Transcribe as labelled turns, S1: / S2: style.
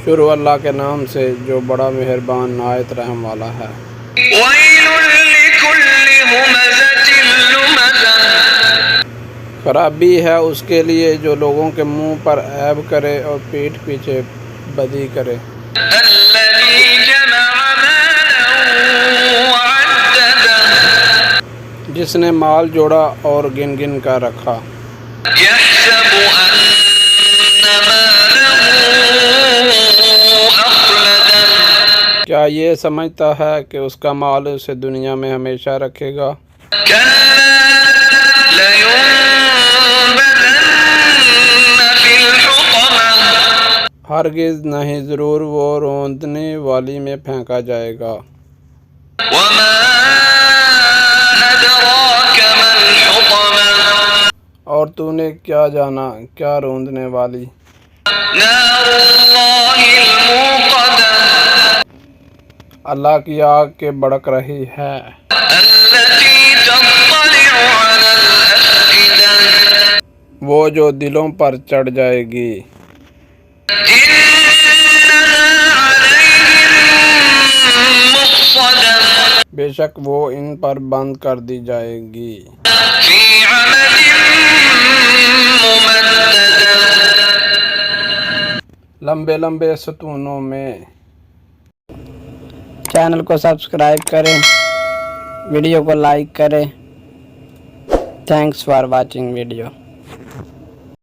S1: شروع اللہ کے نام سے جو بڑا مہربان نہایت رحم والا ہے۔
S2: وَيْلٌ لِكُلِّ هُمَزَةٍ لُمَزَةٍ
S1: خرابی ہے اس کے لیے جو لوگوں کے منہ پر عیب کرے اور پیٹھ پیچھے بدی کرے۔
S2: الَّذِي جَمَعَ مَالًا وَعَدَّدَهُ
S1: جس نے مال جوڑا اور گن گن کر رکھا۔
S2: يَحْسَبُ أَنَّ مَالَهُ أَخْلَدَهُ
S1: کیا یہ سمجھتا ہے کہ اس کا مال اسے دنیا میں ہمیشہ رکھے گا؟
S2: كَلَّا لَيُنبَذَنَّ فِي الْحُطَمَةِ
S1: ہرگز نہیں، ضرور وہ روندنے والی میں پھینکا جائے گا۔
S2: وَمَا أَدْرَاكَ مَا الْحُطَمَةُ
S1: اور تو نے کیا جانا کیا روندنے والی؟
S2: نَارُ اللَّهِ الْمُوقَدَةُ
S1: اللہ کی آگ کے بھڑک رہی ہے۔
S2: الَّتِي تَطَّلِعُ عَلَى الْأَفْئِدَةِ
S1: وہ جو دلوں پر چڑھ جائے گی۔
S2: إِنَّهَا عَلَيْهِم مُّؤْصَدَةٌ
S1: بے شک وہ ان پر بند کر دی جائے گی۔
S2: فِي عَمَدٍ مُّمَدَّدَةٍ
S1: لمبے لمبے ستونوں میں۔ چینل کو سبسکرائب کریں، ویڈیو کو لائک کریں۔ Thanks for watching video.